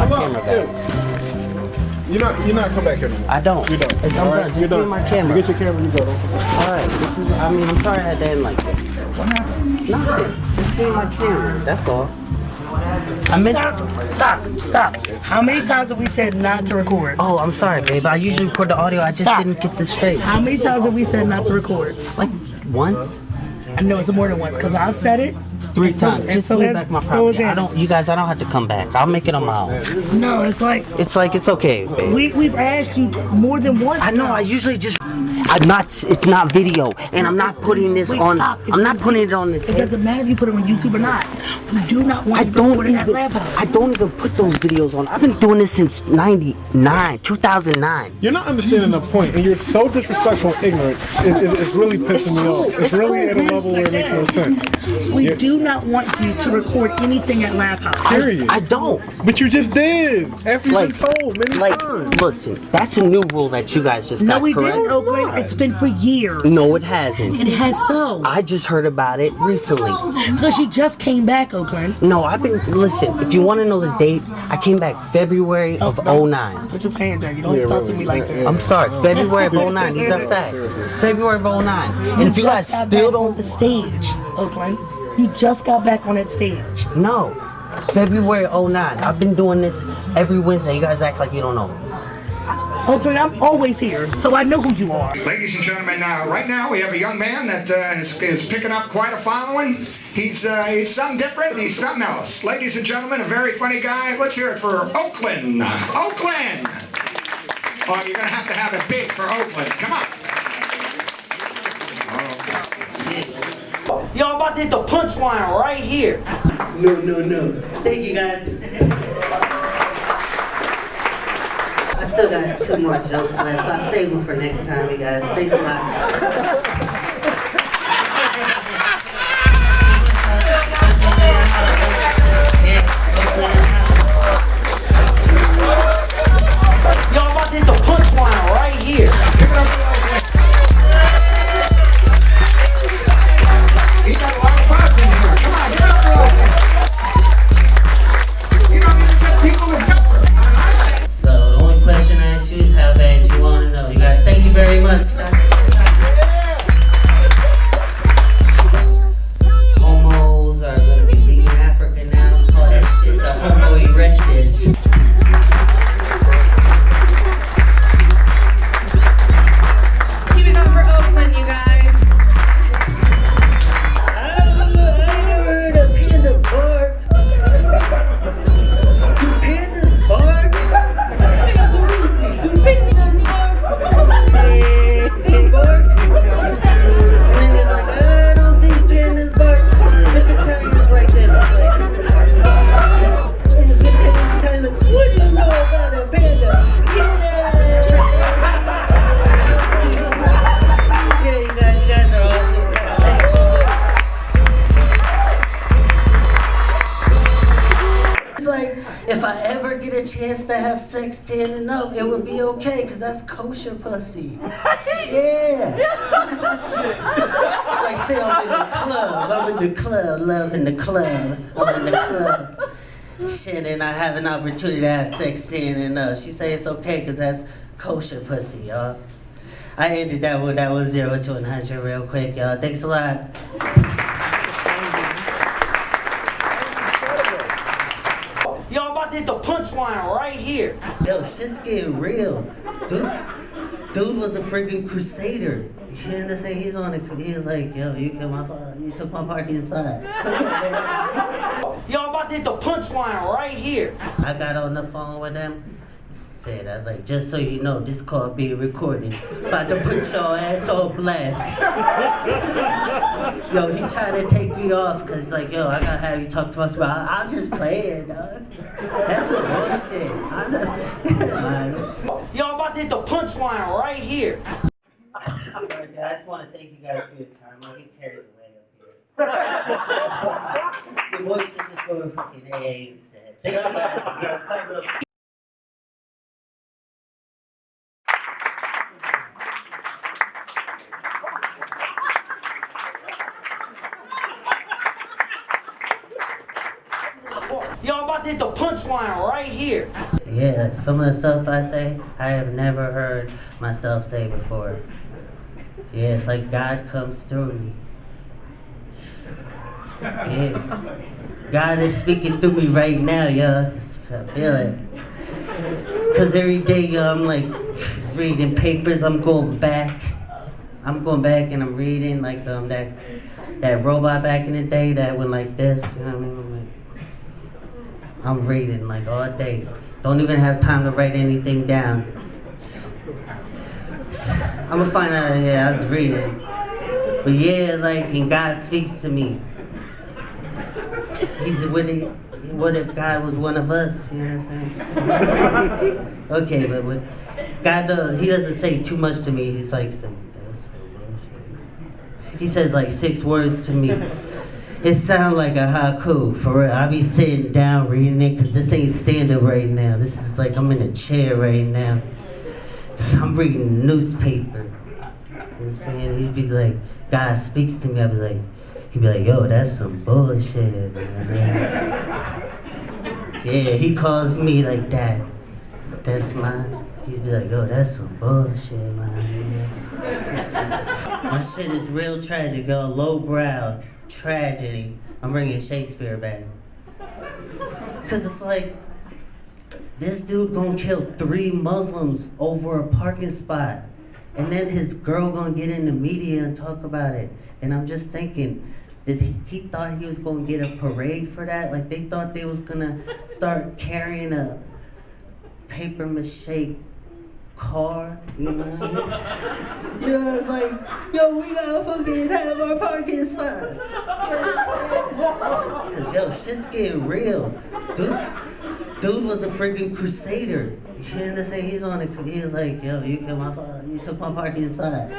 my camera back. You're not come back here anymore. I don't. You don't. I'm done. Just give me my camera. You get your camera, you go. Alright, this is, I mean, I'm sorry I had to end like this. What happened? Nothing. Just give me my camera. That's all. I meant Stop. How many times have we said not to record? Oh, I'm sorry, babe. I usually record the audio. I just didn't get this straight. How many times have we said not to record? Like once? I know it's more than once because I've said it 3 times. Just so give me has- back my so is property. Andy. You guys, I don't have to come back. I'll make it on my own. No, it's like It's okay, babe. we've asked you more than once. I know. now. I usually just. It's not video, and I'm not putting this Wait, on. stop. I'm not putting it on the It tape. doesn't matter if you put it on YouTube or not. We do not want I you don't recording at even. Lab House. I don't even put those videos on. I've been doing this since 2009. You're not understanding the point, and you're so disrespectful and ignorant. It's really pissing me off. It's really at a level where it makes no sense. We do not want you to record anything at Lab House. Period. I don't. But you just did. After you've been told many times. Listen, that's a new rule that you guys just No, got, we correct? didn't, Oakland. It's been for years. No, it hasn't. It has so. I just heard about it recently. Because you just came back, Oakland. No, listen, if you want to know the date, I came back February of 09. Put your hand down. You don't have to talk to me like that. I'm sorry, February of 09. These are facts. February of 09. And if you guys just got still back on don't. the stage, Oakland. You just got back on that stage. No, February 09. I've been doing this every Wednesday. You guys act like you don't know. Oakland, I'm always here, so I know who you are. Ladies and gentlemen, right now we have a young man that is picking up quite a following. He's something different, he's something else. Ladies and gentlemen, a very funny guy. Let's hear it for Oakland. Oakland! Oh, you're going to have it big for Oakland. Come on. Y'all about to hit the punchline right here. No. Thank you, guys. I still got 2 more jokes left, so I'll save them for next time, you guys. Thanks a lot. Y'all about to hit the punchline right here. He got a lot of buzz in here. Come on, get up for Oakland. You don't even get people with pepper. So the only question I ask you is how bad you want to know. You guys, thank you very much. Homos are gonna be leaving Africa now. Call that shit the Homo erectus. Keep it going for Oakland, you guys. I never heard of panda bark. Do pandas bark? Hey Luigi, do pandas bark? They bark. And then it's like, I don't think pandas bark. This Italian's like this. It's like, Italian's like, what do you know about a panda? Get it! Yeah, you guys are awesome. Thanks. It's like, if I ever get a chance to have sex 10 and up, it would be okay, because that's kosher pussy. Yeah. Like, say I'm in the club, love in the club, I'm in the club. Shit, and I have an opportunity to have sex 10 and up. She say it's okay, because that's kosher pussy, y'all. I ended that one 0 to 100 real quick, y'all. Thanks a lot. Y'all about to hit the punchline right here. Yo, shit's getting real. Dude was a freaking crusader. You understand? He was like, yo, you killed my father. You took my parking spot. Y'all about to hit the punchline right here. I got on the phone with him. Said, I was like, just so you know, this call being recorded. About to put your ass on blast. Yo, he tried to take me off because he's like, yo, I gotta have you talk to us about. I'll just play it, dog. That's some bullshit. Y'all about to hit the punchline right here. I just want to thank you guys for your time. I get carried away up here. Your voice is just going fucking AA instead. Thank you guys. Y'all about to hit the punchline. punchline right here. Yeah, some of the stuff I say, I have never heard myself say before. Yeah, it's like God comes through me. Yeah. God is speaking through me right now, yo. I feel it. Cause every day, yo, I'm like reading papers. I'm going back and I'm reading like that robot back in the day that went like this. You know what I mean? I'm reading like all day. Don't even have time to write anything down. I'm gonna find out. Yeah, I was reading. But yeah, like, and God speaks to me. What if God was one of us? You know what I'm saying? Okay, but God he doesn't say too much to me. He's like, he says like 6 words to me. It sounds like a haiku, for real. I be sitting down reading it, cause this ain't stand-up right now. This is like I'm in a chair right now. I'm reading the newspaper. You know what I'm saying? He'd be like, God speaks to me. I'd be like, he'd be like, yo, that's some bullshit, man. Yeah, he calls me like that. That's mine. He'd be like, yo, that's some bullshit, man. My shit is real tragic, yo. Lowbrow tragedy. I'm bringing Shakespeare back. Cause it's like, this dude gonna kill 3 Muslims over a parking spot. And then his girl gonna get in the media and talk about it. And I'm just thinking, he thought he was gonna get a parade for that? Like they thought they was gonna start carrying a paper mache car, you know? You know, it's like, yo, we gotta fucking have our parking spots. You know what I'm saying? Cause yo, shit's getting real. Dude was a freaking crusader. You understand? He's on it. He was like, yo, you took my parking spot.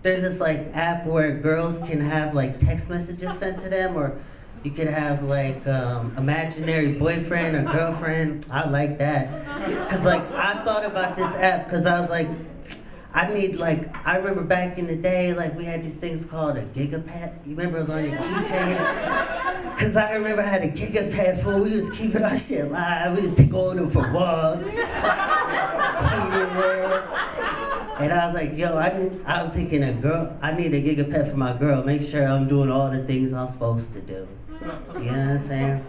There's this like app where girls can have like text messages sent to them, or you could have like imaginary boyfriend or girlfriend. I like that. Cause like I thought about this app cause I was like, I remember back in the day, like we had these things called a gigapet. You remember it was on your keychain? Cause I remember I had a gigapet fool. We was keeping our shit alive. We used to go on them for walks. And I was like, yo, I was thinking I need a gigapet for my girl. Make sure I'm doing all the things I'm supposed to do. You know what I'm saying?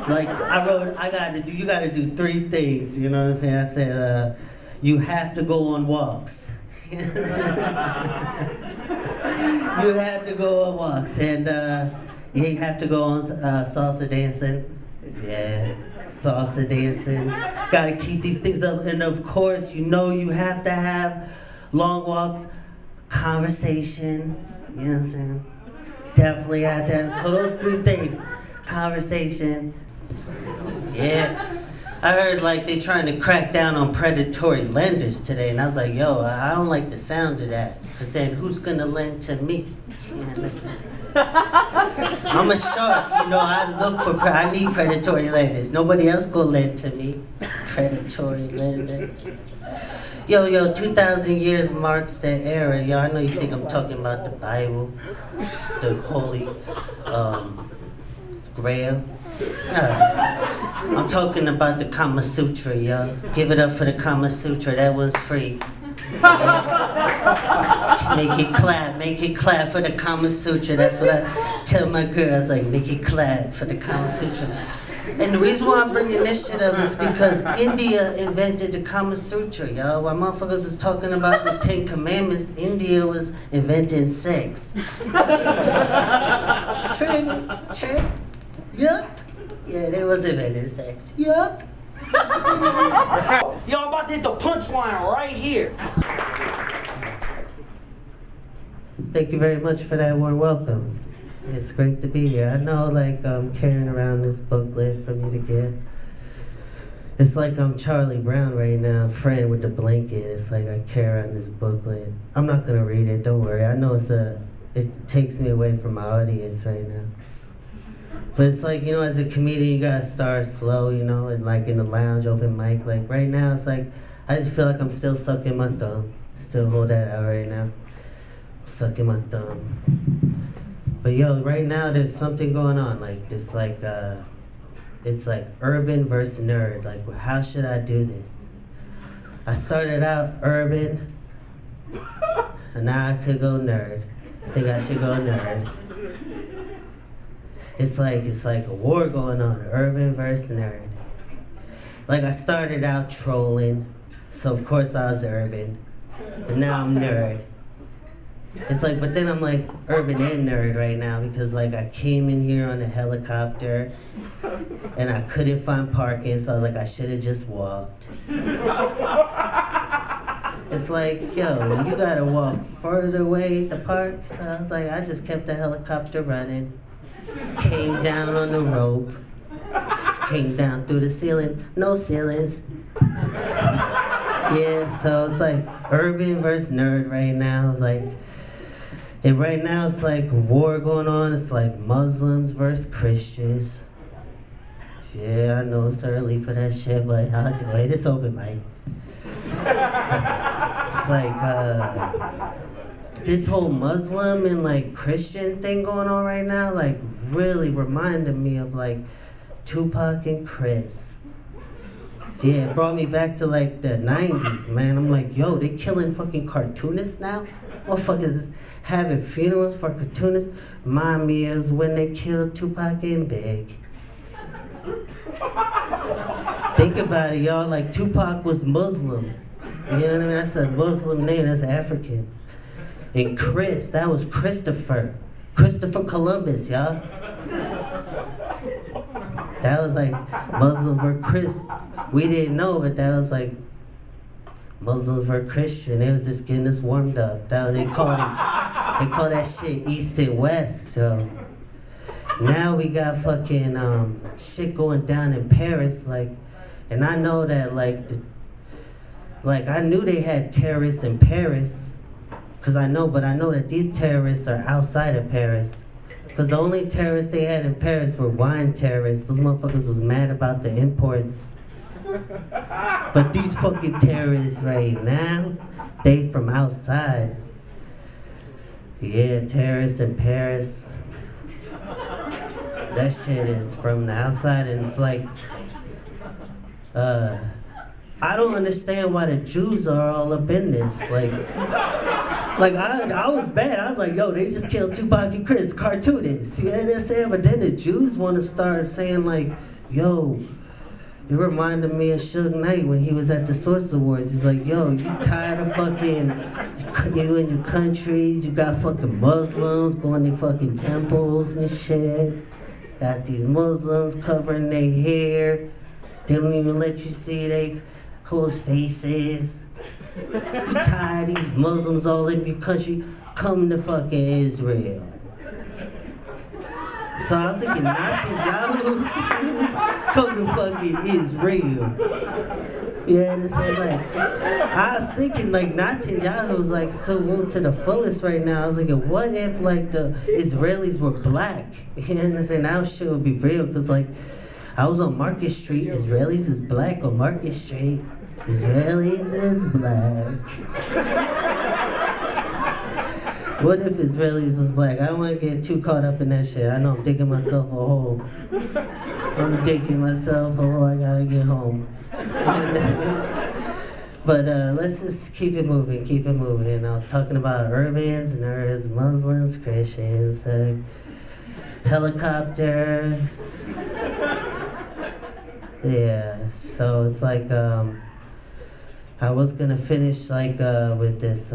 Like you gotta do 3 things, you know what I'm saying? I said, you have to go on walks. You have to go on walks, and you have to go on salsa dancing. Yeah, salsa dancing. Gotta keep these things up, and of course, you know you have to have long walks, conversation. You know what I'm saying? Definitely have to have. So those 3 things, conversation. Yeah. I heard like they trying to crack down on predatory lenders today, and I was like, yo, I don't like the sound of that. Cause then who's gonna lend to me? I'm a shark, you know, I need predatory lenders. Nobody else gonna lend to me. Predatory lender. Yo, 2,000 years marks the era. Yo, I know you think I'm talking about the Bible, the Holy Grail. No, I'm talking about the Kama Sutra, yo. Give it up for the Kama Sutra, that one's free. Yeah. Make it clap for the Kama Sutra. That's what I tell my girls, like, make it clap for the Kama Sutra. And the reason why I'm bringing this shit up is because India invented the Kama Sutra, yo. While motherfuckers was talking about the 10 Commandments, India was inventing sex. Trick. Yup. Yeah, they was inventing sex. Yup. Yo, I'm about to hit the punchline right here. Thank you very much for that warm welcome. It's great to be here. I know, like, I'm carrying around this booklet for me to get. It's like I'm Charlie Brown right now, friend with the blanket. It's like I carry around this booklet. I'm not gonna read it, don't worry. I know it takes me away from my audience right now. But it's like, you know, as a comedian, you gotta start slow, you know, and like in the lounge, open mic. Like right now, it's like, I just feel like I'm still sucking my thumb. Still hold that out right now. Sucking my thumb. But yo, right now there's something going on, like this, like it's like urban versus nerd. Like, how should I do this? I started out urban, and now I could go nerd. I think I should go nerd. It's like a war going on, urban versus nerd. Like, I started out trolling, so of course I was urban, and now I'm nerd. It's like, but then I'm like urban and nerd right now because like I came in here on a helicopter and I couldn't find parking, so I was like, I should have just walked. It's like, yo, when you gotta walk further away to park, so I was like, I just kept the helicopter running, came down on the rope, came down through the ceiling, no ceilings. Yeah, so it's like urban versus nerd right now. It's like, and right now it's like war going on. It's like Muslims versus Christians. Yeah, I know it's early for that shit, but I'll do it. It's open mic. It's like this whole Muslim and like Christian thing going on right now, like really reminded me of like Tupac and Chris. Yeah, it brought me back to like the 90s, man. I'm like, yo, they killing fucking cartoonists now? Motherfuckers having funerals for cartoonists. Remind me is when they killed Tupac and Big. Think about it, y'all. Like, Tupac was Muslim. You know what I mean? That's a Muslim name. That's African. And Chris, that was Christopher. Christopher Columbus, y'all. That was like Muslim for Chris. We didn't know, but that was like Muslim for Christian. They was just getting us warmed up. That was, they call that shit East and West, yo. Now we got fucking shit going down in Paris, like, and I know that like I knew they had terrorists in Paris, but I know that these terrorists are outside of Paris. Because the only terrorists they had in Paris were wine terrorists. Those motherfuckers was mad about the imports. But these fucking terrorists right now, they from outside. Yeah, terrorists in Paris. That shit is from the outside, and it's like, I don't understand why the Jews are all up in this. Like I was bad. I was like, yo, they just killed Tupac and Chris, cartoonists. You know what I'm saying? But then the Jews want to start saying like, yo, it reminded me of Suge Knight when he was at the Source Awards. He's like, yo, you tired of fucking, you in your countries, you got fucking Muslims going to fucking temples and shit. Got these Muslims covering their hair. They don't even let you see their whose faces. You tired of these Muslims all in your country? Come to fucking Israel. So I was thinking, Netanyahu, come to fucking Israel. Yeah, and it's like, I was thinking like Netanyahu was like so moved to the fullest right now. I was like, what if like the Israelis were black? You know what I'm saying? Now shit would be real, because like I was on Market Street. Israelis is black on Market Street. Israelis is black. What if Israelis was black? I don't want to get too caught up in that shit. I know I'm digging myself a hole. I'm digging myself a hole. I gotta get home. But let's just keep it moving, keep it moving. And I was talking about urbans, nerds, Muslims, Christians, helicopter. Yeah, so it's like, I was gonna finish like with this,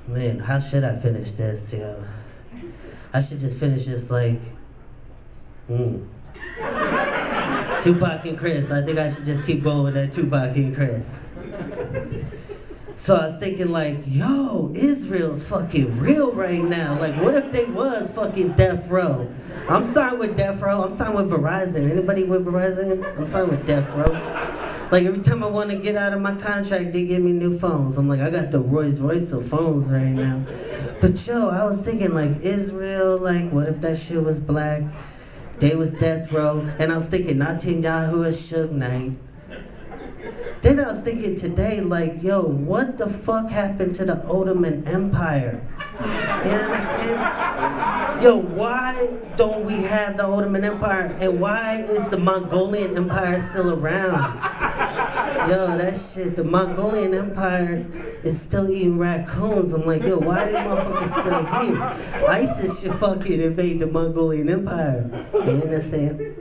man, how should I finish this, yo? I should just finish this like, Tupac and Chris. I think I should just keep going with that Tupac and Chris. So I was thinking like, yo, Israel's fucking real right now. Like, what if they was fucking Death Row? I'm signed with Death Row. I'm signed with Verizon. Anybody with Verizon? I'm signed with Death Row. Like, every time I want to get out of my contract, they give me new phones. I'm like, I got the Rolls Royce of phones right now. But yo, I was thinking like, Israel, like, what if that shit was black? They was Death Row. And I was thinking, Netanyahu is Suge Knight. Then I was thinking today, like, yo, what the fuck happened to the Ottoman Empire? You understand? Yo, why don't we have the Ottoman Empire? And why is the Mongolian Empire still around? Yo, that shit, the Mongolian Empire is still eating raccoons. I'm like, yo, why are they motherfuckers still here? ISIS should fucking invade the Mongolian Empire. You know what I'm saying?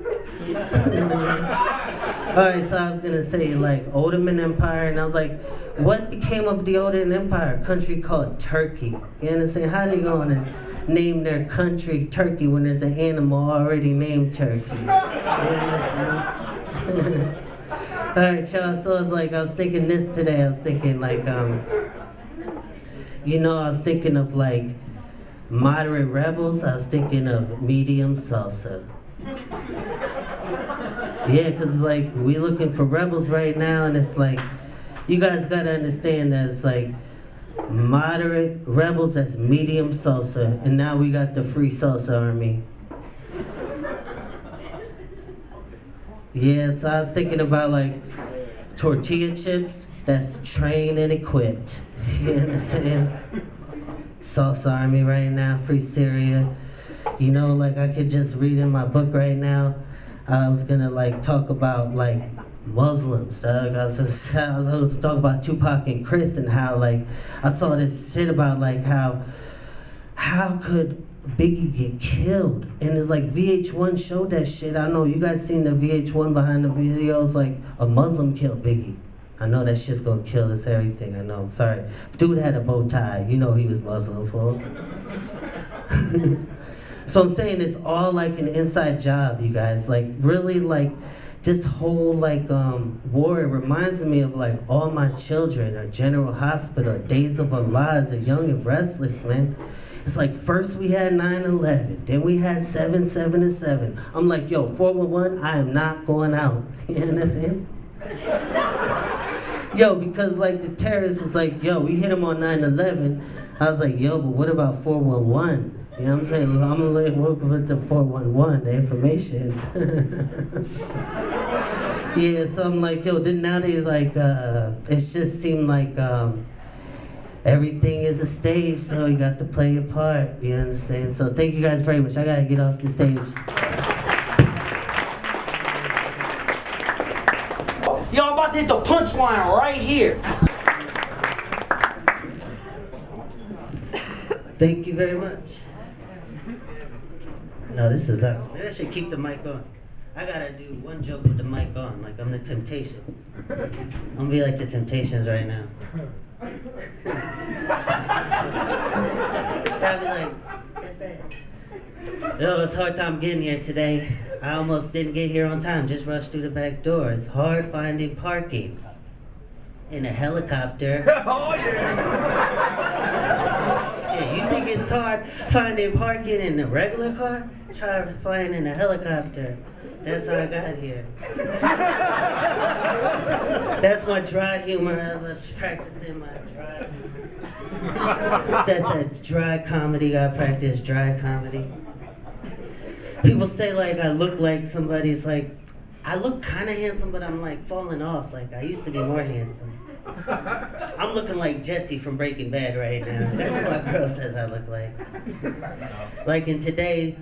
Alright, so I was gonna say, like, Ottoman Empire, and I was like, what became of the Ottoman Empire? A country called Turkey. You understand? How they gonna name their country Turkey when there's an animal already named Turkey? You understand? Alright, y'all, so I was thinking this today. I was thinking, like, you know, I was thinking of, like, moderate rebels. I was thinking of medium salsa. Yeah, because, like, we looking for rebels right now, and it's like, you guys gotta understand that it's like moderate rebels, that's medium salsa, and now we got the free salsa army. Yeah, so I was thinking about, like, tortilla chips, that's trained and equipped. You understand? Salsa army right now, free Syria. You know, like, I could just read in my book right now. I was gonna, like, talk about, like, Muslims, dog. I was gonna talk about Tupac and Chris and how, like, I saw this shit about, like, how could Biggie get killed? And it's like VH1 showed that shit. I know you guys seen the VH1 behind the videos, like, a Muslim killed Biggie. I know that shit's gonna kill us, everything. I know, I'm sorry. Dude had a bow tie. You know he was Muslim, fool. So I'm saying it's all like an inside job, you guys. Like, really, like, this whole, like, war, it reminds me of, like, All My Children, or General Hospital, Days of Our Lives, or Young and Restless, man. It's like, first we had 9/11, then we had 7/7/7. I'm like, yo, 411, I am not going out. You understand? Yo, because, like, the terrorist was like, yo, we hit him on 9/11. I was like, yo, but what about 411? You know what I'm saying? I'm gonna like work with the 411, the information. Yeah, so I'm like, yo, then now they like, it just seemed like everything is a stage, so you got to play your part, you understand? So thank you guys very much. I gotta get off the stage. Yo, I'm about to hit the punchline right here. Thank you very much. No, this is up. Maybe I should keep the mic on. I gotta do one joke with the mic on, like I'm the Temptation. I'm gonna be like the Temptations right now. I'll be like, what's that? Yo, it's a hard time getting here today. I almost didn't get here on time, just rushed through the back door. It's hard finding parking in a helicopter. Oh, yeah. Shit, you think it's hard finding parking in a regular car? Try flying in a helicopter. That's how I got here. That's my dry humor as I was practicing my dry humor. That's a dry comedy. I practice dry comedy. People say, like, I look like somebody's, like, I look kind of handsome, but I'm, like, falling off. Like, I used to be more handsome. I'm looking like Jesse from Breaking Bad right now. That's what my girl says I look like. Like, and today,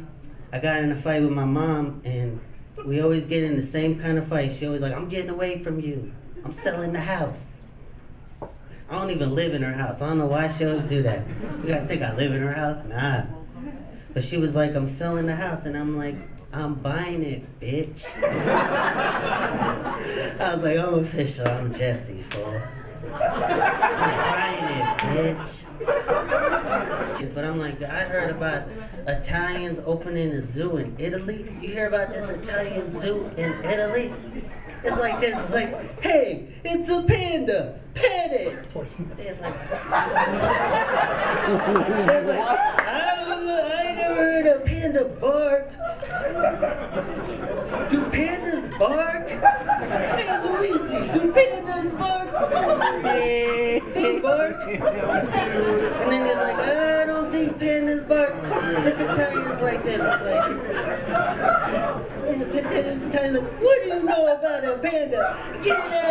I got in a fight with my mom, and we always get in the same kind of fight. She always like, I'm getting away from you. I'm selling the house. I don't even live in her house. I don't know why she always do that. You guys think I live in her house? Nah. But she was like, I'm selling the house, and I'm like, I'm buying it, bitch. I was like, I'm official, I'm Jesse, fool. I'm buying it, bitch. But I'm like, I heard about Italians opening a zoo in Italy. You hear about this Italian zoo in Italy? It's like this, it's like, hey, it's a panda, pet it. It's like, I don't know, I ain't never heard a panda bark. Do pandas bark? Hey Luigi, do pandas bark? They bark? And then it's like, I don't think pandas bark. This Italian's like this, it's like, the Italian's like, what do you know about a panda? Get out!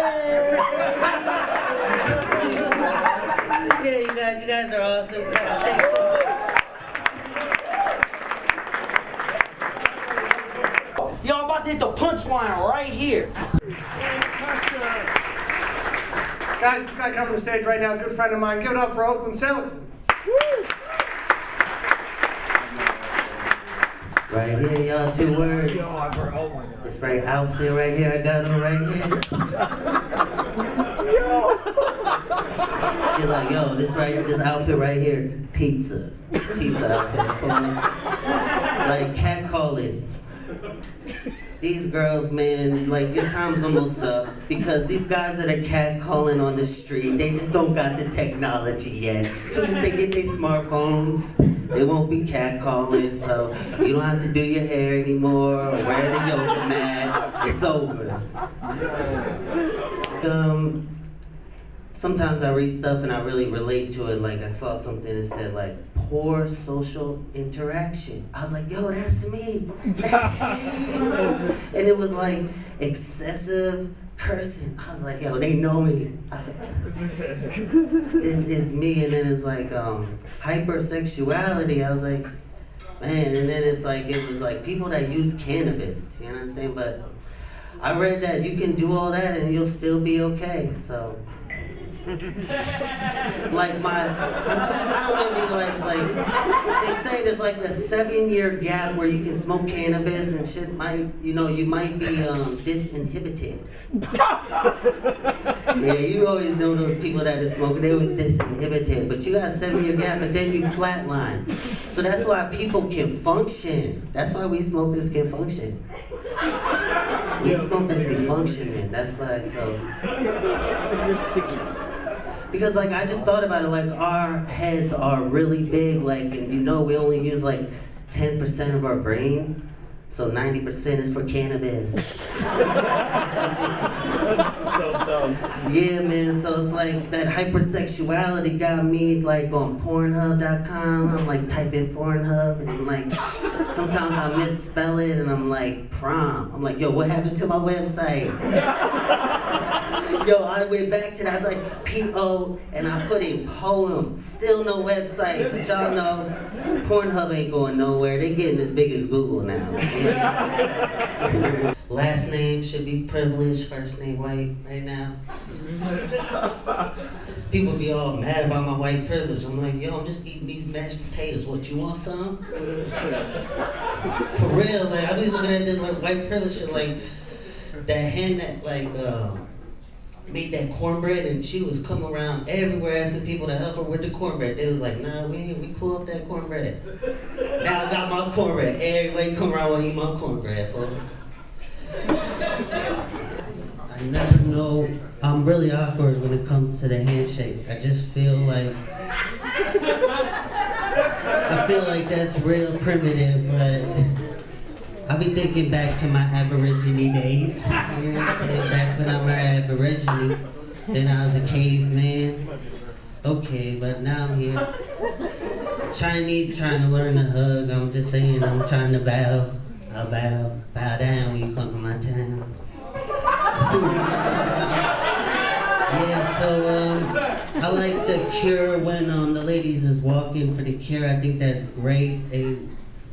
Yeah, you guys are awesome. Thanks so much. about to hit the punchline right here. Guys, this guy coming to the stage right now, a good friend of mine. Give it up for Oakland Seligson. Right here, y'all, 2 words. This right outfit right here, I got on right here. She's like, yo, this outfit right here, pizza. Pizza outfit. Like catcalling. These girls, man, like your time's almost up because these guys that are catcalling on the street, they just don't got the technology yet. As soon as they get their smartphones, they won't be catcalling, so you don't have to do your hair anymore or wear the yoga mat. It's over. Sometimes I read stuff and I really relate to it. Like I saw something that said like poor social interaction. I was like, yo, that's me. And it was like excessive cursing. I was like, yo, they know me. This is me. And then it's like hypersexuality. I was like, man. And then it's like it was like people that use cannabis. You know what I'm saying? But I read that you can do all that and you'll still be okay. So. Like I don't really like they say there's like a 7-year gap where you can smoke cannabis and shit might, you might be disinhibited. Yeah, you always know those people that are smoking, they were disinhibited, but you got a 7-year gap and then you flatline. So that's why people can function. That's why we smokers can function. We smokers be functioning, that's why, so. Because like I just thought about it, like our heads are really big, like, and we only use like 10% of our brain, so 90% is for cannabis. So dumb. Yeah, man, so it's like that hypersexuality got me like on Pornhub.com. I'm like typing Pornhub and I'm like, sometimes I misspell it and I'm like prom. I'm like, yo, what happened to my website? Yo, I went back to that. I was like, P-O, and I put in poem. Still no website, but y'all know Pornhub ain't going nowhere. They getting as big as Google now. Last name should be privileged, first name white right now. People be all mad about my white privilege. I'm like, yo, I'm just eating these mashed potatoes. What, you want some? For real, like, I be looking at this like white privilege shit, like, that hen that, like, made that cornbread and she was coming around everywhere asking people to help her with the cornbread. They was like, nah, we cool off that cornbread. Now I got my cornbread. Everybody come around and eat my cornbread, folks. I never know. I'm really awkward when it comes to the handshake. I just feel like that's real primitive, but I be thinking back to my Aborigine days. You know what I'm saying? Back when I was an Aborigine, then I was a caveman. Okay, but now I'm here. Chinese trying to learn to hug. I'm just saying, I'm trying to bow. I'll bow down when you come to my town. Yeah, so I like the Cure when the ladies is walking for the Cure. I think that's great. They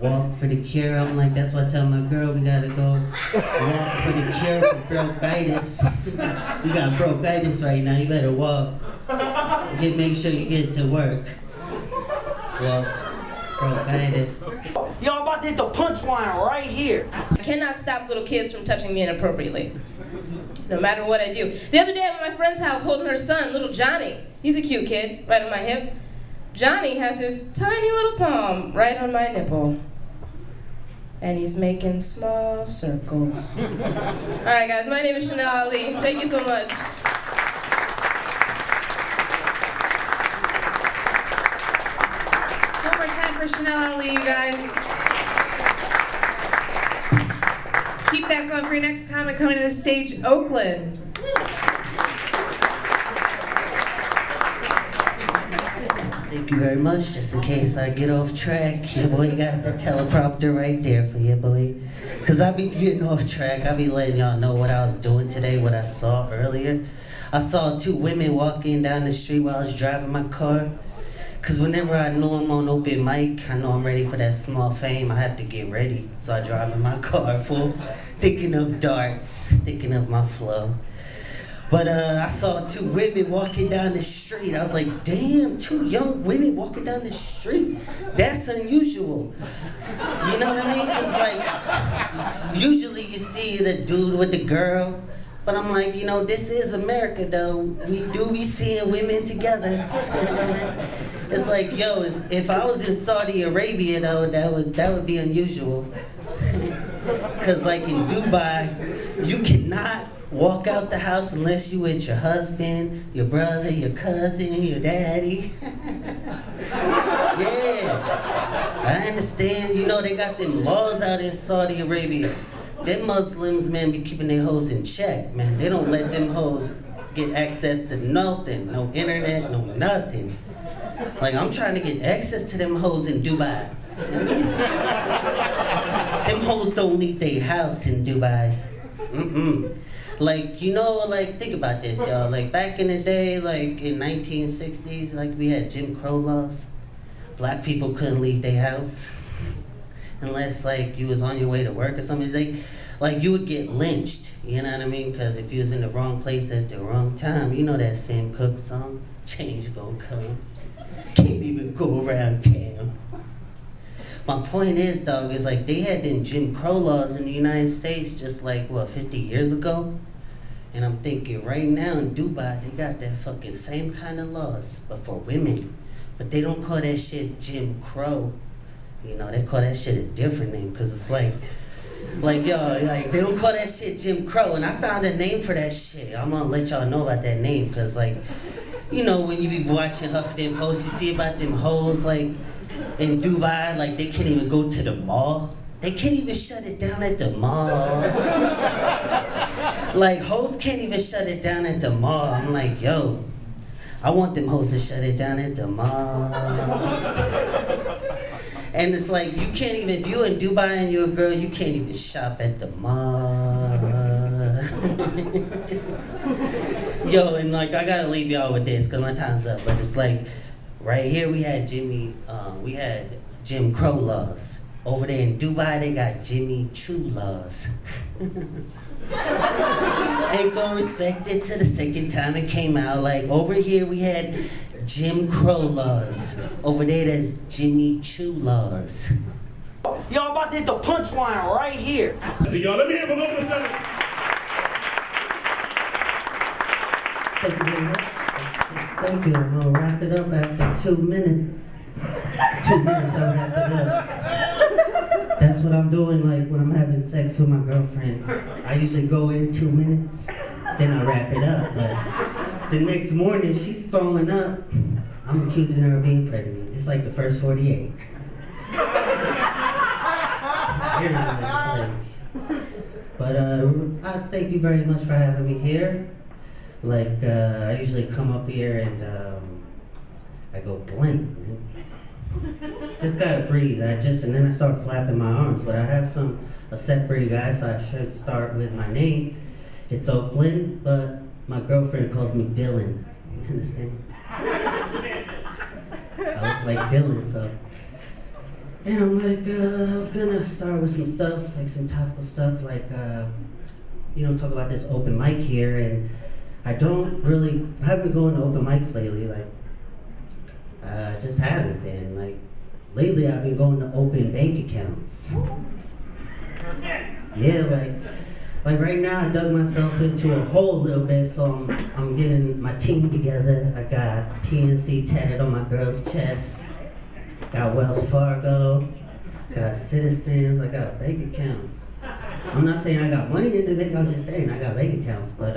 walk for the cure. I'm like, that's what I tell my girl, we gotta go walk for the cure for bronchitis. You got bronchitis right now, you better walk. Make sure you get to work. Walk. Bronchitis. Y'all about to hit the punchline right here. I cannot stop little kids from touching me inappropriately, no matter what I do. The other day I'm at my friend's house holding her son, little Johnny. He's a cute kid, right on my hip. Johnny has his tiny little palm right on my nipple. And he's making small circles. All right, guys, my name is Chanel Ali. Thank you so much. One more time for Chanel Ali, you guys. Keep that going for your next comic coming to the stage, Oakland. Thank you very much. Just in case I get off track, your boy got the teleprompter right there for you, boy. Cause I be getting off track. I be letting y'all know what I was doing today, what I saw earlier. I saw 2 women walking down the street while I was driving my car. Cause whenever I know I'm on open mic, I know I'm ready for that small fame, I have to get ready. So I drive in my car full, thinking of darts, thinking of my flow. But I saw two women walking down the street. I was like, damn, two young women walking down the street. That's unusual. You know what I mean? Cause like, usually you see the dude with the girl. But I'm like, you know, this is America though. We do be seeing women together. It's like, yo, if I was in Saudi Arabia though, that would be unusual. Cause like in Dubai, you cannot walk out the house unless you with your husband, your brother, your cousin, your daddy. Yeah, I understand. You know, they got them laws out in Saudi Arabia. Them Muslims, man, be keeping their hoes in check, man. They don't let them hoes get access to nothing, no internet, no nothing. Like, I'm trying to get access to them hoes in Dubai. Them hoes don't leave their house in Dubai. Like, you know, like, think about this, y'all. Like, back in the day, like, in 1960s, like, we had Jim Crow laws. Black people couldn't leave their house. Unless, like, you was on your way to work or something. Like, you would get lynched, you know what I mean? Because if you was in the wrong place at the wrong time, you know that Sam Cooke song? Change gon' come. Can't even go around town. My point is, dog, is like, they had them Jim Crow laws in the United States just like, what, 50 years ago? And I'm thinking, right now in Dubai, they got that fucking same kind of laws, but for women. But they don't call that shit Jim Crow. You know, they call that shit a different name, because it's like, yo, like, they don't call that shit Jim Crow, and I found a name for that shit. I'm gonna let y'all know about that name, because, like, you know, when you be watching Huffington Post, you see about them hoes, like, in Dubai, like, they can't even go to the mall. They can't even shut it down at the mall. Like, hoes can't even shut it down at the mall. I'm like, yo, I want them hoes to shut it down at the mall. And it's like, you can't even, if you're in Dubai and you're a girl, you can't even shop at the mall. Yo, and like, I gotta leave y'all with this, because my time's up, but it's like, right here we had Jim Crow laws. Over there in Dubai, they got Jimmy Choo laws. Ain't gonna respect it till the second time it came out. Like, over here we had Jim Crow laws. Over there, there's Jimmy Choo laws. Y'all about to hit the punchline right here. So y'all, let me hear from Oakland Center. Thank you very much. Thank you. I'm gonna wrap it up after 2 minutes. 2 minutes, I'll wrap it up. That's what I'm doing, like, when I'm having sex with my girlfriend. I usually go in 2 minutes, then I wrap it up. But the next morning, she's throwing up. I'm accusing her of being pregnant. It's like the first 48. But I thank you very much for having me here. Like, I usually come up here and I go blank, man. Just gotta breathe. And then I start flapping my arms. But I have a set for you guys, so I should start with my name. It's Oakland, but my girlfriend calls me Dylan. You understand? I look like Dylan, so. And I'm like, I was gonna start with some stuff, like some topical stuff, like, you know, talk about this open mic here, and I haven't been going to open mics lately, like, just haven't been, like, lately I've been going to open bank accounts. Yeah, like right now I dug myself into a hole a little bit, so I'm getting my team together. I got PNC tatted on my girl's chest. Got Wells Fargo, got Citizens, I got bank accounts. I'm not saying I got money in the bank, I'm just saying I got bank accounts. But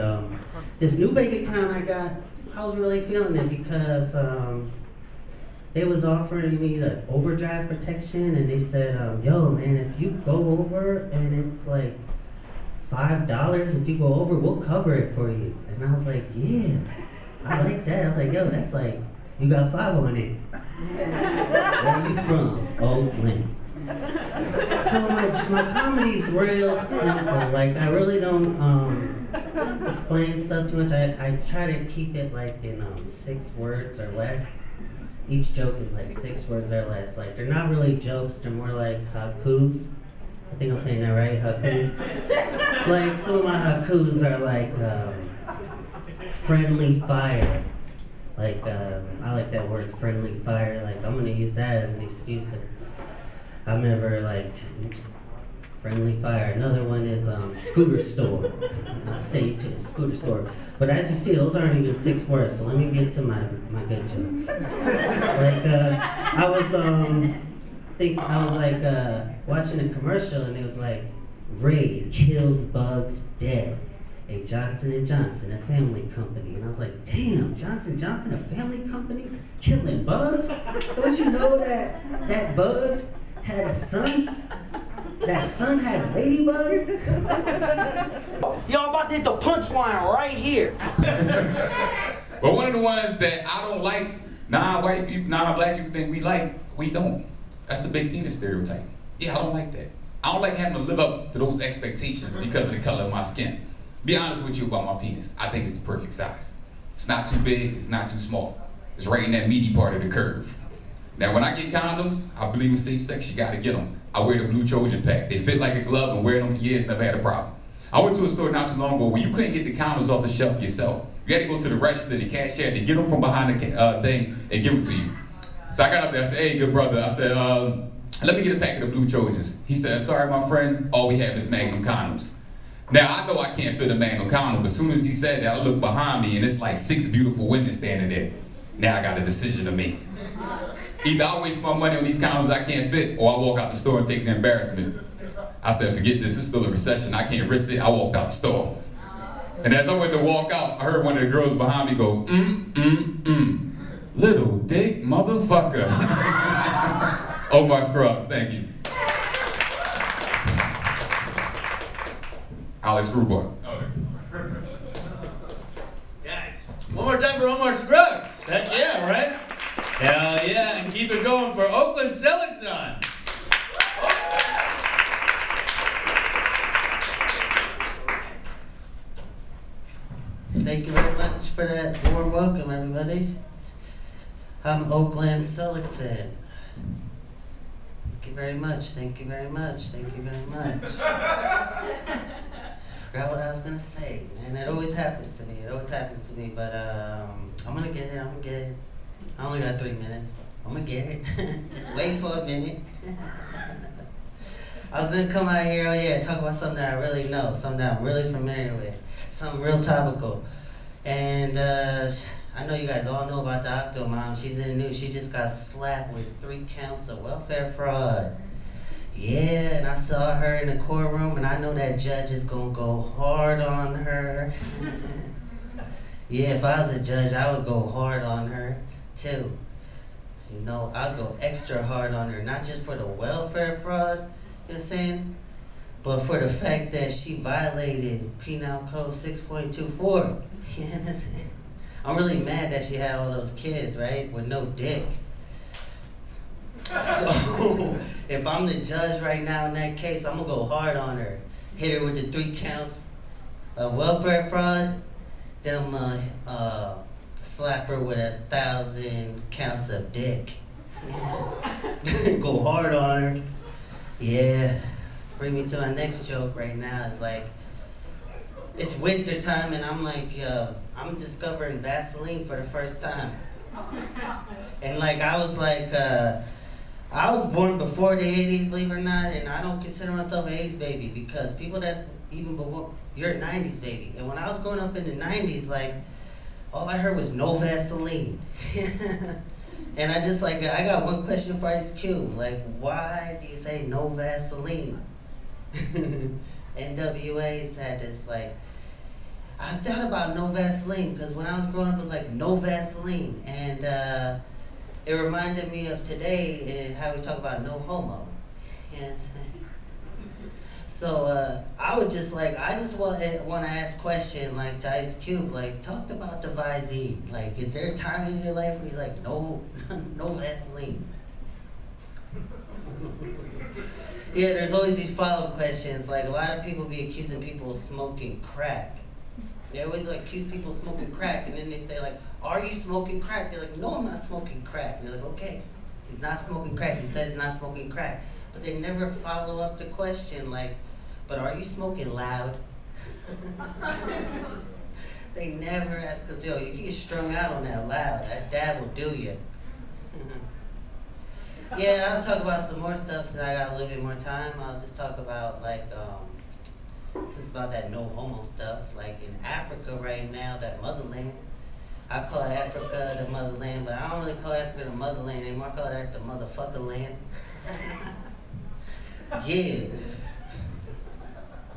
this new bank account I got, I was really feeling it because they was offering me the overdraft protection, and they said, yo man, if you go over and it's like $5, if you go over, we'll cover it for you. And I was like, yeah, I like that. I was like, yo, that's like, you got 5 on it. Where are you from? Oakland. So my comedy's real simple. Like, I really don't explain stuff too much. I try to keep it like in 6 words or less. each joke is like 6 words or less. Like, they're not really jokes, they're more like haikus. I think I'm saying that right, haikus. Like, some of my haikus are like, friendly fire. Like, I like that word, friendly fire. Like, I'm gonna use that as an excuse. I'm never like, friendly fire. Another one is scooter store. I'll say you to the scooter store. But as you see, those aren't even 6 words, so let me get to my good jokes. Like, I was watching a commercial and it was like, Raid kills bugs dead. A Johnson & Johnson, a family company. And I was like, damn, Johnson & Johnson, a family company? Killing bugs? Don't you know that bug had a son? That son had a ladybug? Yo, I'm about to hit the punchline right here. But one of the ones that I don't like, non-white people, non-black people think we like, we don't. That's the big penis stereotype. Yeah, I don't like that. I don't like having to live up to those expectations because of the color of my skin. Be honest with you about my penis. I think it's the perfect size. It's not too big, it's not too small. It's right in that meaty part of the curve. Now, when I get condoms, I believe in safe sex, you gotta get them. I wear the blue Trojan pack. They fit like a glove and wear them for years, never had a problem. I went to a store not too long ago where you couldn't get the condoms off the shelf yourself. You had to go to the register, the cashier, to get them from behind the thing and give them to you. So I got up there, I said, hey, good brother. I said, let me get a pack of the blue Trojans. He said, sorry, my friend, all we have is Magnum condoms. Now, I know I can't fit a Magnum condom, but as soon as he said that, I looked behind me and it's like 6 beautiful women standing there. Now I got a decision to make. Either I waste my money on these condoms I can't fit, or I walk out the store and take the embarrassment. I said, forget this, it's still a recession, I can't risk it. I walked out the store. And as I went to walk out, I heard one of the girls behind me go, little dick motherfucker. Omar Scruggs, thank you. Alex Screwboy. Guys, one more time for Omar Scruggs. Heck yeah, right? Hell yeah, and keep it going for Oakland Selecton. Thank you very much for that warm welcome, everybody. I'm Oakland Selecton. Thank you very much, thank you very much, thank you very much. Forgot what I was gonna say, man. It always happens to me, but I'm gonna get it, I only got 3 minutes. I'm gonna get it. Just wait for a minute. I was gonna come out here, talk about something that I really know, something that I'm really familiar with, something real topical. And I know you guys all know about the Octo Mom. She's in the news. She just got slapped with 3 counts of welfare fraud. Yeah, and I saw her in the courtroom, and I know that judge is gonna go hard on her. Yeah, if I was a judge, I would go hard on her, too. You know, I'd go extra hard on her, not just for the welfare fraud, you know what I'm saying? But for the fact that she violated Penal Code 6.24. You know what I'm saying? I'm really mad that she had all those kids, right, with no dick. So, if I'm the judge right now in that case, I'm gonna go hard on her. Hit her with the 3 counts of welfare fraud, then slap her with 1,000 counts of dick. Yeah. Go hard on her. Yeah. Bring me to my next joke right now. It's like, it's winter time and I'm like, I'm discovering Vaseline for the first time. And like, I was born before the 80s, believe it or not, and I don't consider myself an 80s baby because people that's even before, you're a 90s baby. And when I was growing up in the 90s, like, all I heard was no Vaseline. And I just like, I got one question for Ice Cube. Like, why do you say no Vaseline? NWA's had this like, I thought about no Vaseline because when I was growing up it was like no Vaseline, and it reminded me of today and how we talk about no homo. And so I would just like, I just want to ask question like to Ice Cube, like talked about the Visine. Like, is there a time in your life where he's like no Vaseline? Yeah, there's always these follow-up questions. Like, a lot of people be accusing people of smoking crack. They always like accuse people of smoking crack, and then they say like, "Are you smoking crack?" They're like, "No, I'm not smoking crack." And they're like, "Okay, he's not smoking crack. He says he's not smoking crack," but they never follow up the question like, "But are you smoking loud?" They never ask, cause yo, if you get strung out on that loud, that dab will do you. Yeah, I'll talk about some more stuff since I got a little bit more time. I'll just talk about like, since it's about that no homo stuff, like in Africa right now, that motherland. I call Africa the motherland, but I don't really call Africa the motherland anymore. I call that the motherfucker land. Yeah.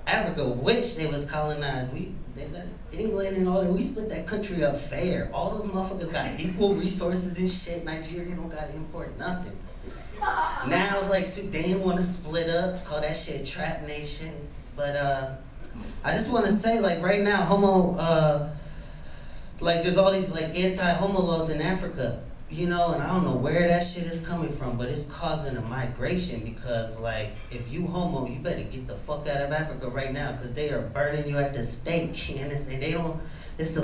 Africa wish they was colonized. England and all that, we split that country up fair. All those motherfuckers got equal resources and shit. Nigeria don't gotta import nothing. Now it's like Sudan wanna split up, call that shit trap nation. But I just wanna say, like right now, like there's all these like anti-homo laws in Africa, you know, and I don't know where that shit is coming from, but it's causing a migration because like if you homo, you better get the fuck out of Africa right now because they are burning you at the stake. And they don't. It's the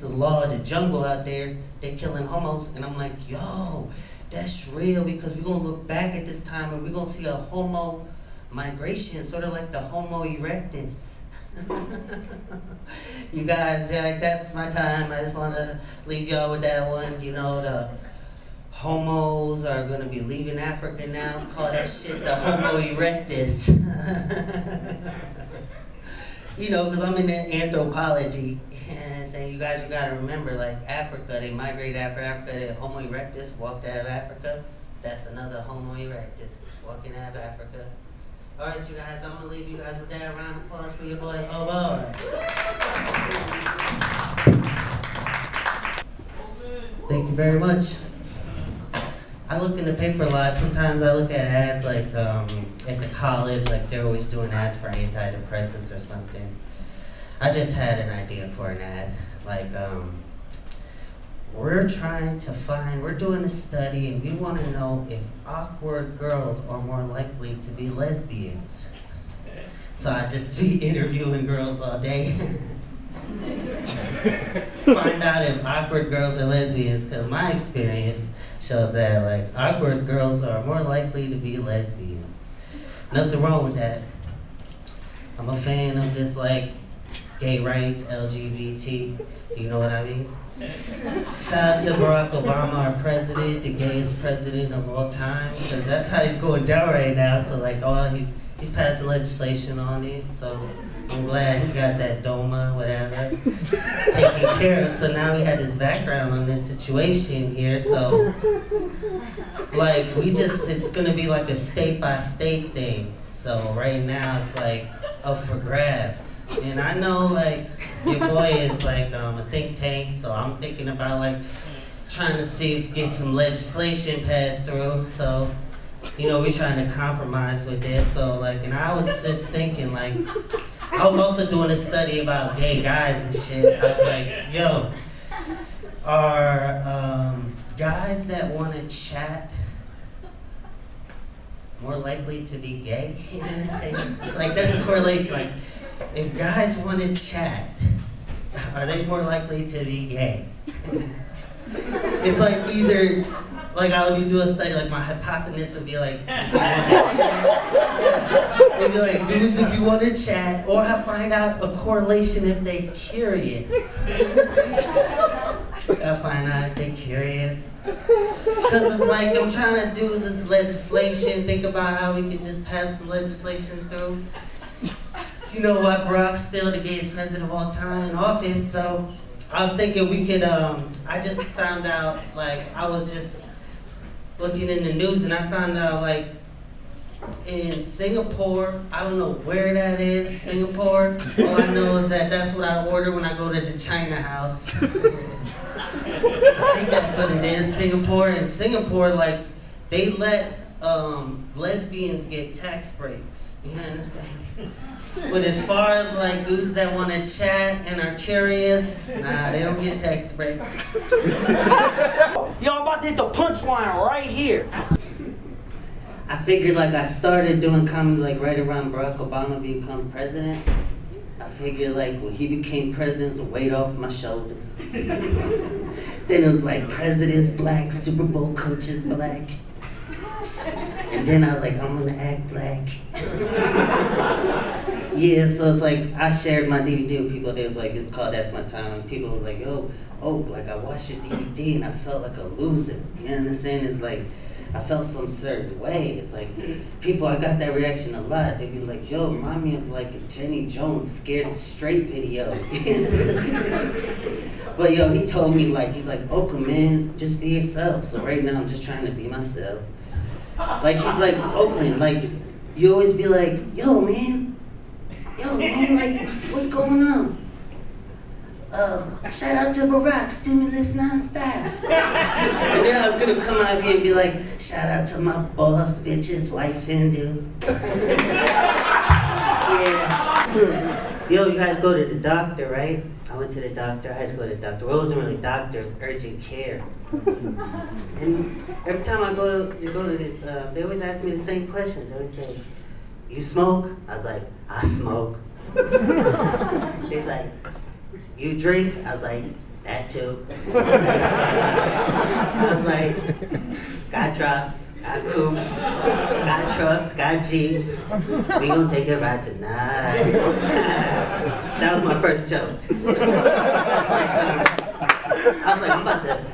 law of the jungle out there. They killing homos, and I'm like, yo, that's real because we're gonna look back at this time and we're gonna see a homo migration, sort of like the Homo erectus. You guys, yeah, like that's my time. I just want to leave y'all with that one. You know, the homos are going to be leaving Africa now. Call that shit the Homo erectus. You know, because I'm in anthropology. And saying, you guys, you got to remember, like Africa, they migrated after Africa. The Homo erectus walked out of Africa. That's another Homo erectus walking out of Africa. All right, you guys, I'm going to leave you guys with that round of applause for your boy, Oh Boy. Thank you very much. I look in the paper a lot. Sometimes I look at ads like at the college, like they're always doing ads for antidepressants or something. I just had an idea for an ad. Like, we're doing a study and we want to know if awkward girls are more likely to be lesbians. So I just be interviewing girls all day. Find out if awkward girls are lesbians, because my experience shows that like awkward girls are more likely to be lesbians. Nothing wrong with that. I'm a fan of this like gay rights, LGBT, you know what I mean? Shout out to Barack Obama, our president, the gayest president of all time, because that's how he's going down right now. So like, he's passing legislation on it. So I'm glad he got that DOMA, whatever, taken care of. So now we had this background on this situation here. So like, it's gonna be like a state by state thing. So right now it's like up for grabs. And I know like your boy is like a think tank, so I'm thinking about like trying to see if get some legislation passed through. So, you know, we're trying to compromise with it. So like, and I was just thinking like, I was also doing a study about gay guys and shit. I was like, yo, are guys that want to chat more likely to be gay? You know what I'm saying? It's like, that's a correlation. Like, if guys want to chat, are they more likely to be gay? It's like either, like I would do a study, like my hypothesis would be like, if you want to chat, it'd be like, dudes, if you want to chat, or I find out a correlation if they're curious. I find out if they're curious. Because I'm trying to do this legislation, think about how we could just pass some legislation through. You know what, Barack's still the gayest president of all time in office, so I was thinking we could, I just found out, like, I was just looking in the news and I found out, like, in Singapore, I don't know where that is, Singapore, all I know is that that's what I order when I go to the China house. I think that's what it is, Singapore. In Singapore, like, they let lesbians get tax breaks, you understand? But as far as like dudes that want to chat and are curious, nah, they don't get tax breaks. Yo, I'm about to hit the punchline right here. I figured like I started doing comedy like right around Barack Obama become president. I figured like when he became president, it was a weight off my shoulders. Then it was like president's black, Super Bowl coaches black. And then I was like, I'm gonna act black. Yeah, so it's like I shared my DVD with people. They was like, it's called That's My Time. And people was like, yo, like I watched your DVD and I felt like a loser. You know what I'm saying? It's like I felt some certain way. It's like people, I got that reaction a lot. They'd be like, yo, remind me of like a Jenny Jones Scared Straight video. But yo, he told me like, he's like, Oakland, man, just be yourself. So right now I'm just trying to be myself. Like he's like, Oakland, like you always be like, yo man, like what's going on? Shout out to Barack, stimulus nonstop. And then I was gonna come out here and be like, shout out to my boss, bitches, wife and dudes. Yeah. Yo, you guys go to the doctor, right? I went to the doctor, I had to go to the doctor. Well, it wasn't really doctor, it was urgent care. And every time I go to this, they always ask me the same questions. They always say, you smoke? I was like, I smoke. He's like, you drink? I was like, that too. I was like, got drops, got coupes, got trucks, got jeeps. We gonna take a ride tonight. That was my first joke. I was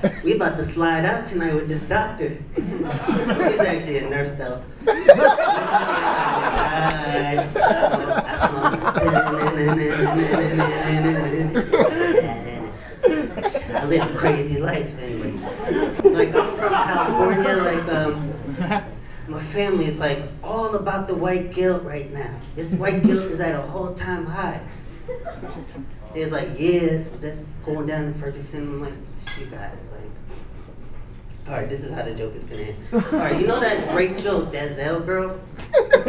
like, we about to slide out tonight with this doctor. She's actually a nurse though. I live a crazy life anyway. Like I'm from California, like my family is like all about the white guilt right now. This white guilt is at a whole time high. It's like, yes, that's going down in Ferguson. I'm like, you guys, like, alright, this is how the joke is gonna end. Alright, you know that Rachel Denzel girl? Like,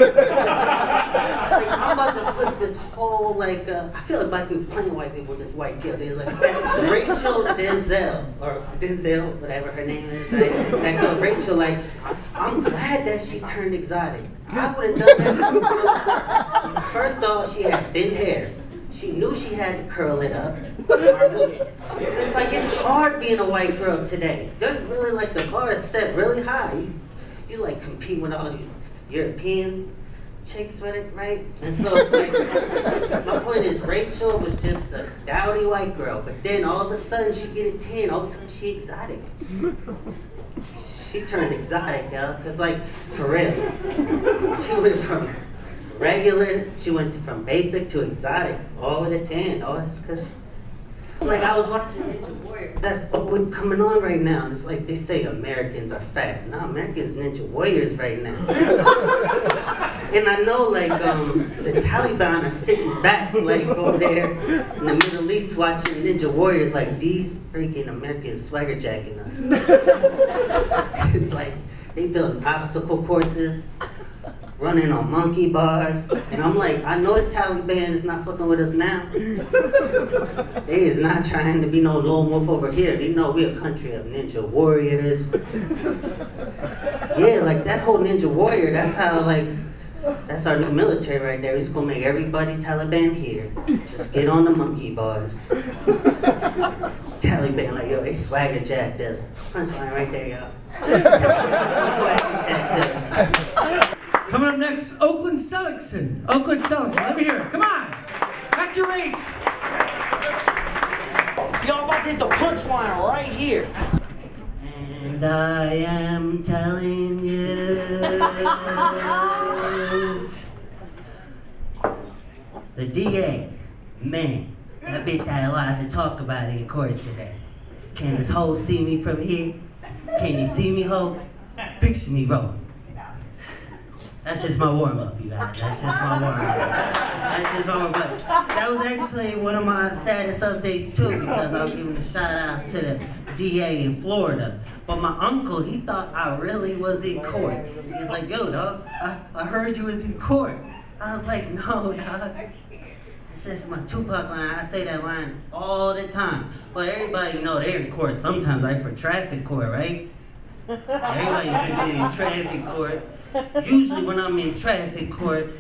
I'm about to put this whole, like, I feel like black people playing white people with this white guilt. It's like, Rachel Denzel, or Denzel, whatever her name is, right? That girl, Rachel, like, I'm glad that she turned exotic. I would have done that. First off, she had thin hair. She knew she had to curl it up. It's like, it's hard being a white girl today. There's really, like, the bar is set really high. You like, compete with all these European chicks with it, right? And so it's like, my point is, Rachel was just a dowdy white girl, but then all of a sudden she get a tan, all of a sudden she exotic. She turned exotic, y'all, because, like, for real, she went from regular, she went from basic to exotic, all with a tan, all this, because, like, I was watching Ninja Warrior. That's what's coming on right now. It's like they say Americans are fat. No, Americans Ninja Warriors right now. And I know, like, the Taliban are sitting back, like, over there in the Middle East watching Ninja Warriors, like, these freaking Americans swagger jacking us. It's like, they build obstacle courses, running on monkey bars, and I'm like, I know the Taliban is not fucking with us now. They is not trying to be no lone wolf over here. They know we're a country of ninja warriors. Yeah, like that whole ninja warrior, that's how, like, that's our new military right there. We're just gonna make everybody Taliban here. Just get on the monkey bars. Taliban, like, yo, they swagger jacked us. Punchline right there, y'all. Swagger jacked us. Coming up next, Oakland Seligson. Oakland Seligson, let me hear it. Come on. Back your reach. Y'all about to hit the punchline right here. And I am telling you, the DA, man, that bitch had a lot to talk about in court today. Can this hoe see me from here? Can you see me, hoe? Picture me rolling. That's just my warm-up, you guys. That's just my warm-up. That's just my warm-up. That was actually one of my status updates, too, because I was giving a shout-out to the DA in Florida. But my uncle, he thought I really was in court. He was like, yo, dog, I heard you was in court. I was like, no, dog. It's just my Tupac line. I say that line all the time. But everybody know they're in court sometimes, like for traffic court, right? Everybody in traffic court. Usually when I'm in traffic court,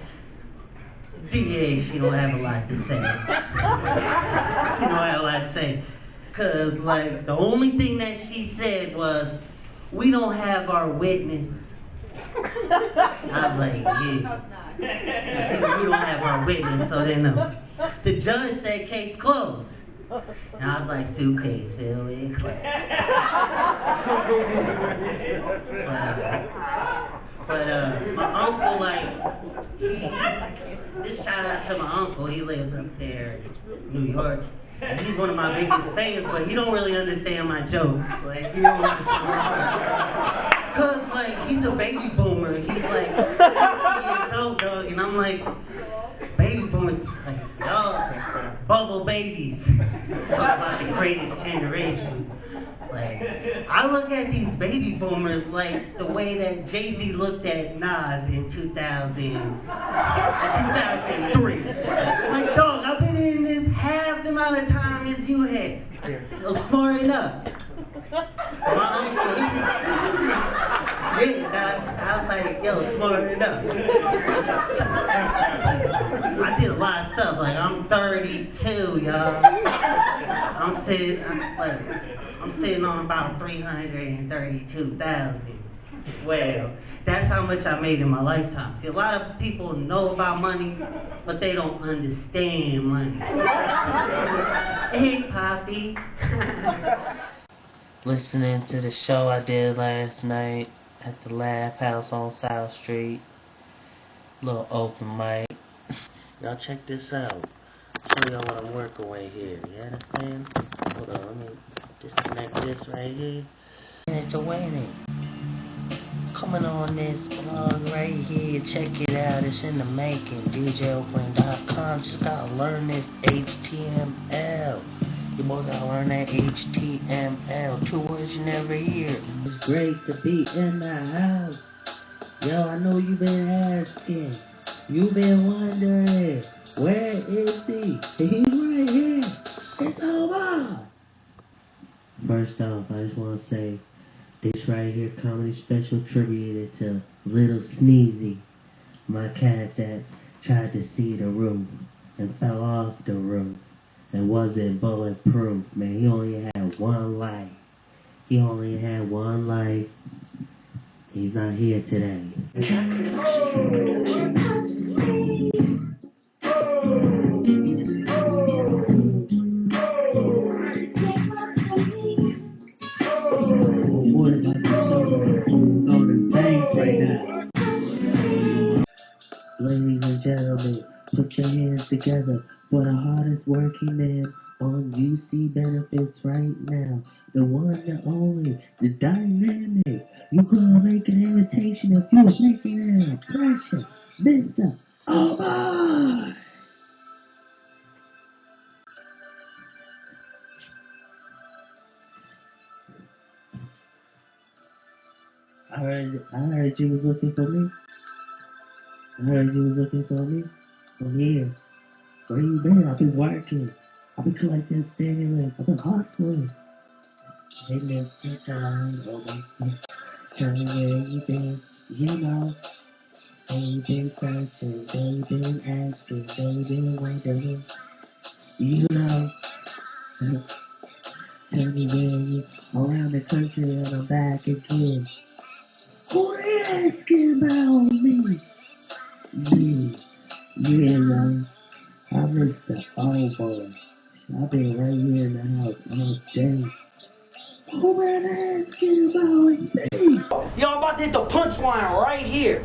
DA, she don't have a lot to say. She don't have a lot to say. Cause like the only thing that she said was, we don't have our witness. I was like, yeah. She said, we don't have our witness, so then the judge said case closed. And I was like, suitcase filled with class. But my uncle, like, this shout out to my uncle, he lives up there in New York. And he's one of my biggest fans, but he don't really understand my jokes. Like, he don't understand my jokes. Cause like, he's a baby boomer. He's like 60 years old, dog, and I'm like, baby boomers, like, y'all, bubble babies. Talk about the greatest generation. Like, I look at these baby boomers like the way that Jay-Z looked at Nas in 2003. Like, dog, I've been in this half the amount of time as you had. So smart enough. My uncle, I was like, yo, smart enough. I did a lot of stuff. Like, I'm 32, y'all. I'm sitting on about 332,000. Well, that's how much I made in my lifetime. See, a lot of people know about money, but they don't understand money. Hey, Poppy. Listening to the show I did last night at the Laugh House on South Street. Little open mic. Y'all check this out. Show y'all what I'm working with here. You understand? Hold on, let me disconnect this right here. It's a wedding. Coming on this blog right here. Check it out. It's in the making. DJOakland.com. Just gotta learn this HTML. You both gotta learn that HTML. 2 words you never hear. It's great to be in the house. Yo, I know you've been asking. You've been wondering. Where is he? He's right here. It's over. First off, I just want to say, this right here, comedy special attributed to Little Sneezy, my cat that tried to see the roof and fell off the roof and wasn't bulletproof. Man, he only had one life. He only had one life. He's not here today. Ladies and gentlemen, put your hands together for the hardest working man on UC benefits right now. The one, the only, the dynamic. You couldn't make an invitation if you was making an impression. Mr. Omar! I heard you was looking for me. I heard you was looking for me. I'm here. Where you been? I've been working. I've been collecting stimulus. I've been hustling. They missed your time. Tell me where you been. You know. They been searching. They been asking. They been wondering. You know. Tell me where you around the country and I'm back again. Who they asking about me? You know. I'm Mr. Old Boy. I've been right here in the house all day. Who been asking about me? Y'all about to hit the punchline right here.